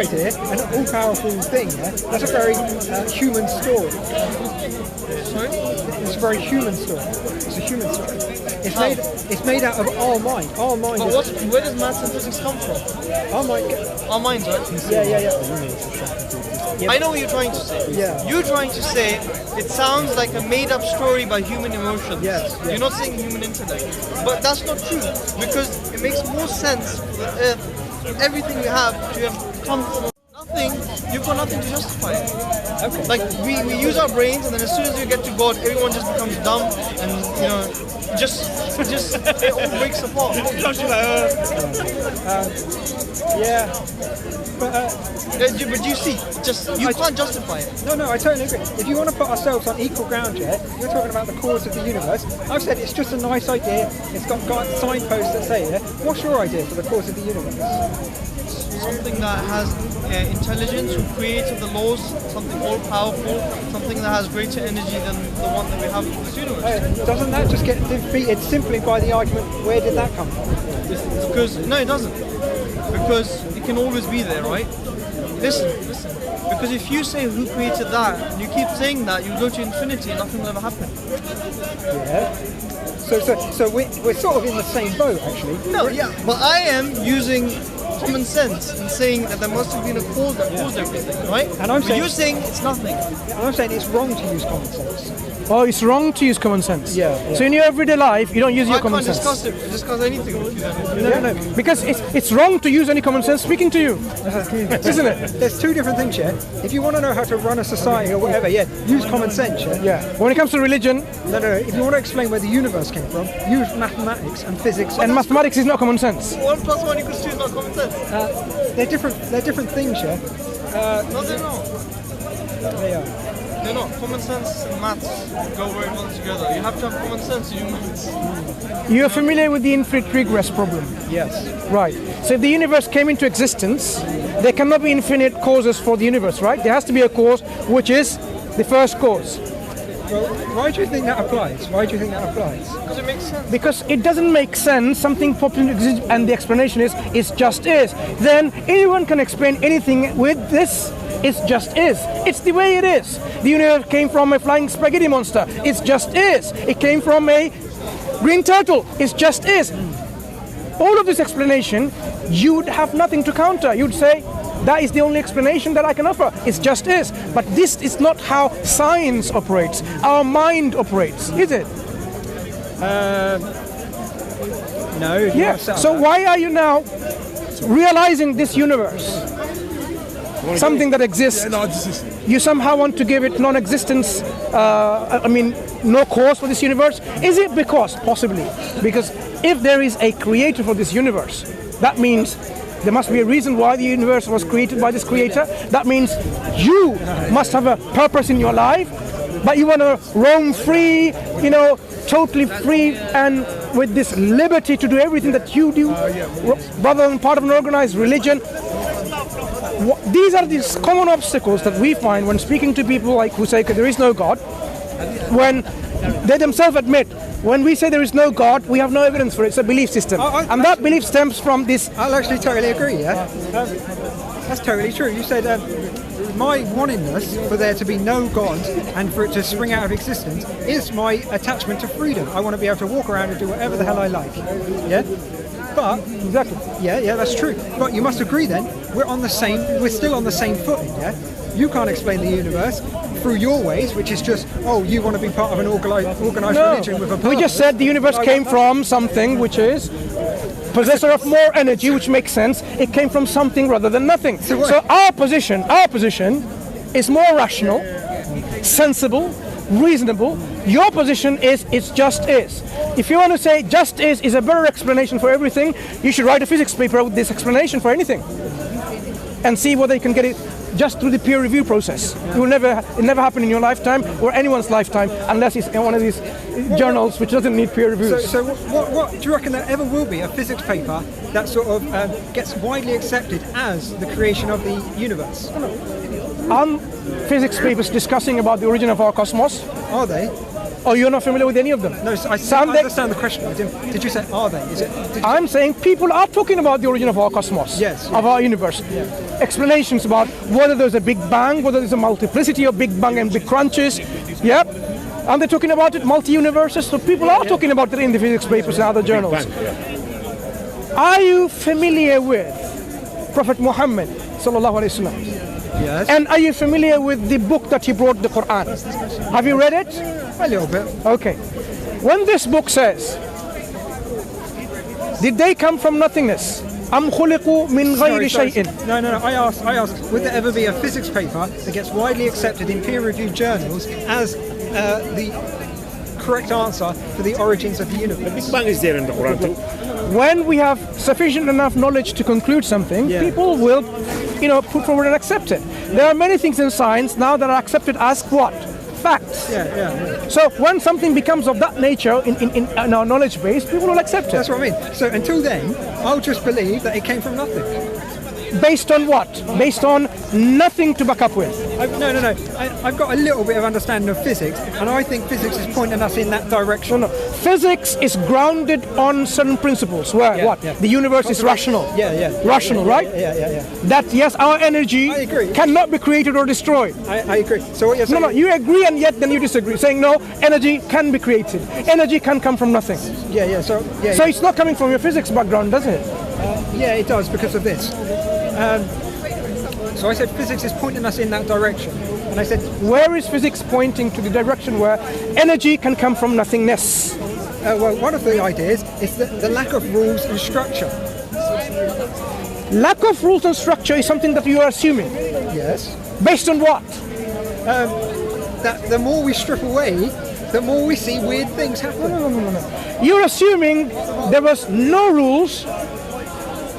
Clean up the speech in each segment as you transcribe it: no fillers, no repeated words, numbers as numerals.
idea, an all-powerful thing, yeah? That's a very human story. Sorry? It's a very human story. It's a human story. It's made out of our mind. Our mind. But where does maths and physics come from? Our mind. Our minds, right? Yeah. I know what you're trying to say. Yeah. You're trying to say it sounds like a made-up story by human emotions. Yes. You're not saying human intellect. But that's not true, because it makes more sense if everything we have to have come from nothing, you've got nothing to justify it. Okay. Like, we use our brains, and then as soon as you get to God, everyone just becomes dumb, and, you know, just it all breaks apart. Yeah. But you see, you can't justify it. No, I totally agree. If you want to put ourselves on equal ground, yeah, you're talking about the cause of the universe. I've said it's just a nice idea. It's got signposts that say it. What's your idea for the cause of the universe? Something that has intelligence, who created the laws, something all powerful, something that has greater energy than the one that we have in this universe. Doesn't that just get defeated simply by the argument, where did that come from? No, it doesn't. Because it can always be there, right? Listen. Because if you say who created that, and you keep saying that, you go to infinity and nothing will ever happen. Yeah. So we're sort of in the same boat, actually. No, yeah. But I am using common sense and saying that there must have been a cause that caused everything, right? And you're saying it's nothing. And I'm saying it's wrong to use common sense. Oh, it's wrong to use common sense. Yeah. So in your everyday life, you don't use your common sense. I can't discuss anything with you then. No. Because it's wrong to use any common sense speaking to you, isn't it? There's two different things here. If you want to know how to run a society or whatever, yeah, use common sense. Yeah. When it comes to religion, no. If you want to explain where the universe came from, use mathematics and physics. And mathematics is not common sense. 1 + 1 = 2 is not common sense. They're different things, yeah. No, they're not. They are. They're not. Common sense and maths go very well together. You have to have common sense to use maths. You're familiar with the infinite regress problem? Yes. Right. So if the universe came into existence, there cannot be infinite causes for the universe, right? There has to be a cause which is the first cause. Well, why do you think that applies? Because it makes sense. Because it doesn't make sense, something pops into existence and the explanation is, it just is. Then anyone can explain anything with this. It just is. It's the way it is. The universe came from a flying spaghetti monster. It just is. It came from a green turtle. It just is. All of this explanation, you'd have nothing to counter. You'd say, that is the only explanation that I can offer. It just is. But this is not how science operates. Our mind operates, is it? No. Yeah. So why are you now realizing this universe? Something that exists, you somehow want to give it non-existence, no cause for this universe? Is it possibly, because if there is a creator for this universe, that means there must be a reason why the universe was created by this creator. That means you must have a purpose in your life, but you want to roam free, totally free and with this liberty to do everything that you do, rather than part of an organized religion. These are these common obstacles that we find when speaking to people like who say there is no God, when they themselves admit, when we say there is no God, we have no evidence for it. It's a belief system. And that belief stems from this. I'll actually totally agree, yeah? That's totally true. You said my wantingness for there to be no God and for it to spring out of existence is my attachment to freedom. I want to be able to walk around and do whatever the hell I like, yeah? But exactly, yeah, that's true. But you must agree then, we're still on the same footing, yeah? You can't explain the universe through your ways, which is just, you want to be part of an organized religion with a purpose. We just said the universe came from something which is possessor of more energy, which makes sense. It came from something rather than nothing. So our position is more rational, sensible, reasonable. Your position is it just is. If you want to say just is a better explanation for everything, you should write a physics paper with this explanation for anything and see whether you can get it just through the peer review process. It never happen in your lifetime or anyone's lifetime unless it's in one of these journals which doesn't need peer reviews. So what do you reckon there ever will be a physics paper that sort of gets widely accepted as the creation of the universe? Physics papers discussing about the origin of our cosmos. Are they? or you're not familiar with any of them? No, I understand the question. Did you say are they? I'm saying people are talking about the origin of our cosmos, yes, of our universe. Yeah. Explanations about whether there's a big bang, whether there's a multiplicity of big bang and big crunches. Yep. And they're talking about it, multi-universes. So people are talking about it in the physics papers and other journals. Are you familiar with Prophet Muhammad sallallahu alaihi wasallam? Yes. And are you familiar with the book that he brought, the Quran? Have you read it? A little bit. Okay. When this book says, did they come from nothingness? أم خلقوا من غير شيء. No. I asked, would there ever be a physics paper that gets widely accepted in peer-reviewed journals as the correct answer for the origins of the universe? The Big Bang is there in the Quran too. When we have sufficient enough knowledge to conclude something, people will, put forward and accept it. There are many things in science now that are accepted as what? Facts. Yeah. So when something becomes of that nature in our knowledge base, people will accept it. That's what I mean. So until then, I'll just believe that it came from nothing. Based on what? Based on nothing to back up with. No. I've got a little bit of understanding of physics, and I think physics is pointing us in that direction. No. Physics is grounded on certain principles. Where what? Yeah. The universe is rational. Yeah. Rational, right? Yeah. That yes, our energy cannot be created or destroyed. I agree. So what you're saying? No, you agree and yet then you disagree, saying no, energy can be created. Energy can come from nothing. Yeah. So it's not coming from your physics background, doesn't it? Yeah, it does because of this. So I said physics is pointing us in that direction. And I said, where is physics pointing to the direction where energy can come from nothingness? Well, one of the ideas is the lack of rules and structure. Lack of rules and structure is something that you are assuming. Yes. Based on what? That the more we strip away, the more we see weird things happen. No. You're assuming there was no rules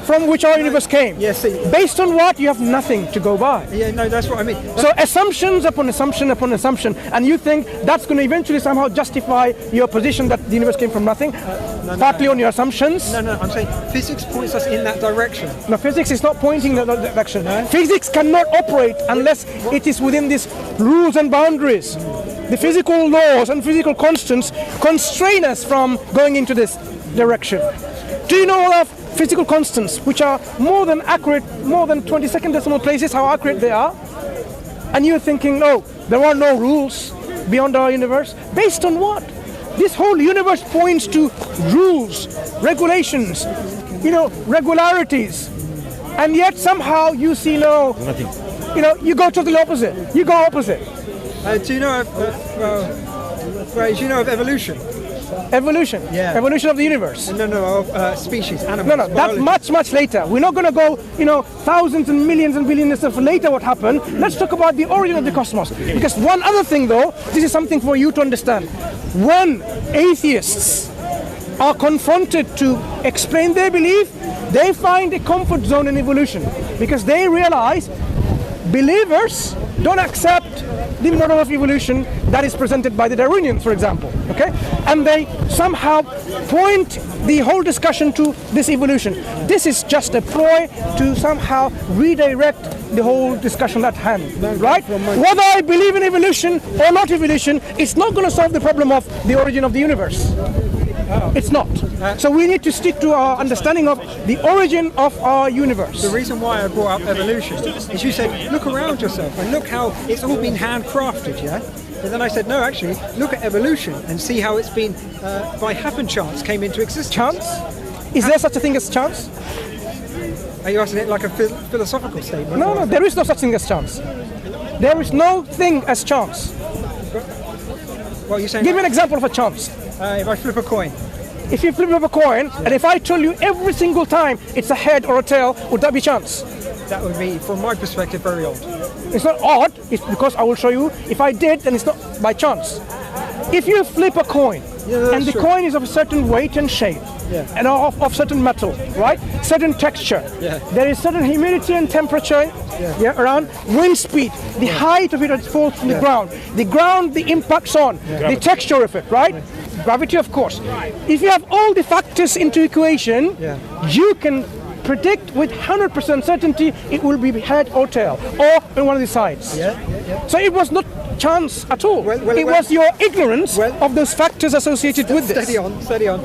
from which our universe came. Yes. Based on what? You have nothing to go by. Yeah, no, that's what I mean. So assumptions upon assumption upon assumption, and you think that's going to eventually somehow justify your position that the universe came from nothing, partly on your assumptions. No, I'm saying physics points us in that direction. No, physics is not pointing in that direction. No? Physics cannot operate unless it is within these rules and boundaries. The physical laws and physical constants constrain us from going into this direction. Do you know of physical constants which are more than accurate, more than 22nd decimal places, how accurate they are? And you're thinking, no, there are no rules beyond our universe. Based on what? This whole universe points to rules, regulations, regularities. And yet somehow you see nothing. You go totally opposite. You go opposite. Do you know of evolution? Evolution? Yeah. Evolution of the universe? No, of species, animals. No, that's much later. We're not going to go, thousands and millions and billions of later what happened. Let's talk about the origin of the cosmos. Because one other thing though, this is something for you to understand. When atheists are confronted to explain their belief, they find a comfort zone in evolution. Because they realize believers don't accept the model of evolution that is presented by the Darwinians, for example, okay? And they somehow point the whole discussion to this evolution. This is just a ploy to somehow redirect the whole discussion at hand, right? Whether I believe in evolution or not evolution, it's not going to solve the problem of the origin of the universe. It's not. So we need to stick to our understanding of the origin of our universe. The reason why I brought up evolution is you said, look around yourself and look how it's all been handcrafted, yeah? But then I said, no, actually, look at evolution and see how it's been, by happen chance, came into existence. Chance? Is there such a thing as chance? Are you asking it like a philosophical statement? No, there is no such thing as chance. There is no thing as chance. What are you saying? Give me an example of a chance. If I flip a coin. If you flip up a coin, and if I tell you every single time it's a head or a tail, would that be chance? That would be, from my perspective, very odd. It's not odd, it's because I will show you. If I did, then it's not by chance. If you flip a coin, and the coin is of a certain weight and shape, and of certain metal, right? Certain texture. There is certain humidity and temperature around, wind speed, the height of it as it falls from the ground. The ground, the impacts on, the texture of it, right? Gravity, of course. If you have all the factors into equation, you can predict with 100% certainty it will be head or tail, or on one of the sides. So it was not chance at all. It well, was your ignorance well, of those factors associated with this. Steady on.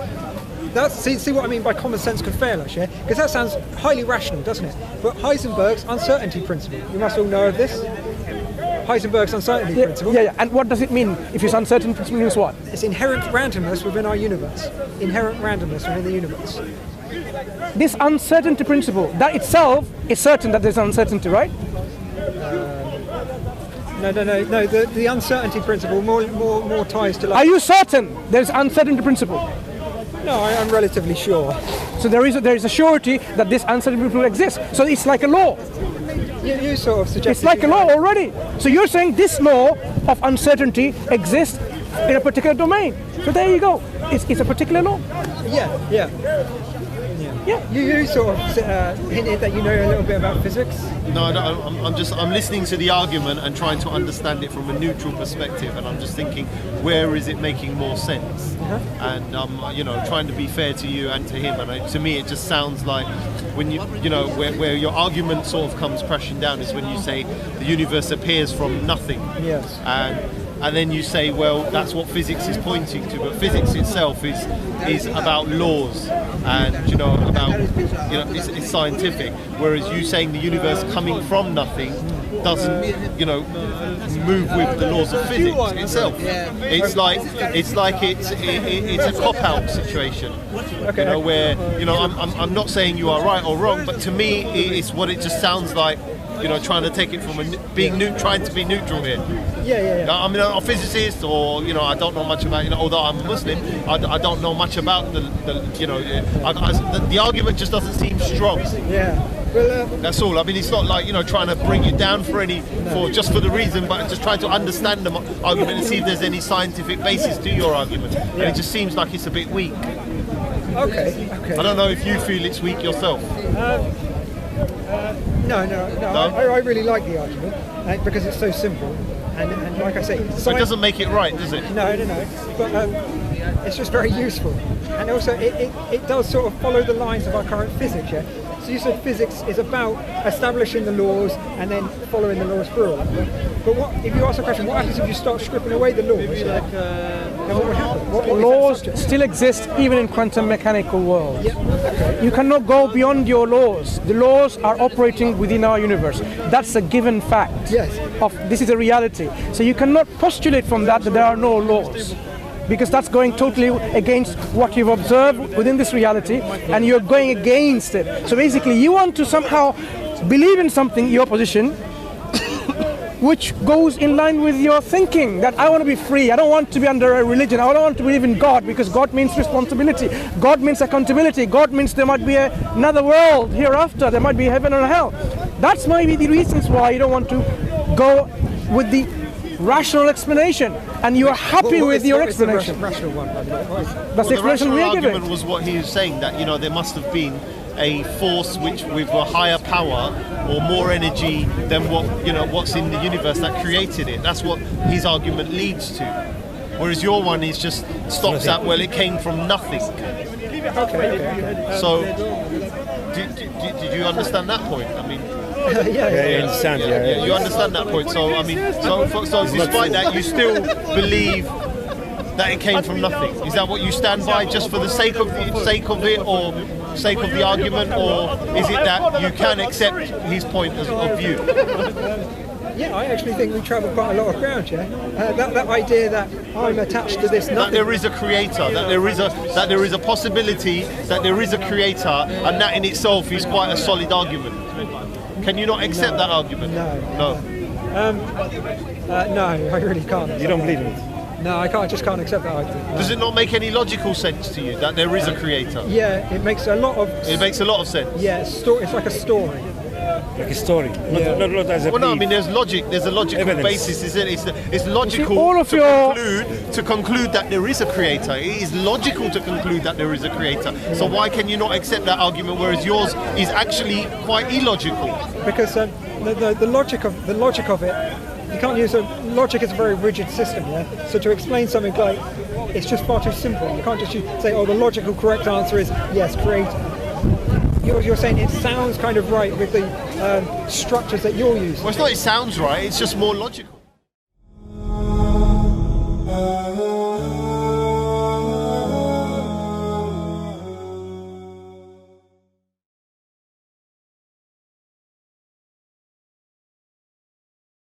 That's, see what I mean by common sense can fail us, yeah? Because that sounds highly rational, doesn't it? But Heisenberg's uncertainty principle, you must all know of this. Heisenberg's uncertainty principle. Yeah. And what does it mean? If it's uncertain principle means what? It's inherent randomness within our universe. Inherent randomness within the universe. This uncertainty principle, that itself is certain that there's uncertainty, right? No. The uncertainty principle more ties to like. Are you certain there's uncertainty principle? No, I'm relatively sure. So there is a surety that this uncertainty principle exists. So it's like a law. You sort of suggest. It's like a law already. So you're saying this law of uncertainty exists in a particular domain. So there you go. It's a particular law. Yeah. You sort of hinted that you know a little bit about physics. No, I'm listening to the argument and trying to understand it from a neutral perspective, and I'm just thinking, where is it making more sense? And trying to be fair to you and to him. And to me, it just sounds like when where your argument sort of comes crashing down is when you say the universe appears from nothing. Yes. And then you say, well, that's what physics is pointing to, but physics itself is about laws, and it's scientific. Whereas you saying the universe coming from nothing doesn't move with the laws of physics itself. It's like it's a cop-out situation. Okay. Where I'm not saying you are right or wrong, but to me it's what it just sounds like. Trying to take it from trying to be neutral here. Yeah. I'm not a physicist, or I don't know much about. Although I'm a Muslim, I don't know much about the argument just doesn't seem strong. Yeah. Well, that's all. I mean, it's not like trying to bring you down for just for the reason, but just trying to understand the argument and see if there's any scientific basis to your argument. And it just seems like it's a bit weak. Okay. I don't know if you feel it's weak yourself. No. I really like the argument because it's so simple, and like I say, so it doesn't make it right, does it? No. But it's just very useful, and also it does sort of follow the lines of our current physics. Yeah. So you said physics is about establishing the laws and then following the laws through. But if you ask the question, what happens if you start stripping away the laws? Then what would happen? What laws still exist even in quantum mechanical world. Yeah. Okay. You cannot go beyond your laws. The laws are operating within our universe. That's a given fact. Yes. This is a reality. So you cannot postulate from that there are no laws, because that's going totally against what you've observed within this reality, and you're going against it. So basically you want to somehow believe in something, your position, which goes in line with your thinking, that I want to be free, I don't want to be under a religion, I don't want to believe in God, because God means responsibility, God means accountability, God means there might be another world hereafter, there might be heaven and hell. That's maybe the reasons why you don't want to go with the rational explanation, and you are happy with your explanation. Rational one, by the way. That's the explanation we are giving. The argument was what he was saying, that there must have been a force which with a higher power or more energy than what's in the universe that created it. That's what his argument leads to. Whereas your one is just stops at, well, it came from nothing. Okay. So did you understand that point? I mean, I understand. Yeah. You understand that point. So I mean, so despite that, you still believe that it came from nothing. Is that what you stand by, just for the sake of it, or sake of the argument, or is it that you can accept his point of view? Yeah, I actually think we travel quite a lot of ground, yeah. That idea that I'm attached to this nothing. That there is a creator, that there is a possibility, that there is a creator, and that in itself is quite a solid argument. Can you not accept that argument? No. No, I really can't. You don't believe in it? No, I can't. I just can't accept that argument. No. Does it not make any logical sense to you that there is a creator? Yeah, it makes a lot of. It makes a lot of sense. Yeah, it's like a story. Like a story, not as a well, no, I mean, there's logic. There's a logical basis. It's logical to conclude that there is a creator. It is logical to conclude that there is a creator. So why can you not accept that argument, whereas yours is actually quite illogical? Because the logic of it, you can't use logic is a very rigid system. Yeah. So to explain something like it's just far too simple. You can't just say, oh, the logical correct answer is yes, creator. You're saying it sounds kind of right with the structures that you're using. Well, it's not it sounds right, it's just more logical.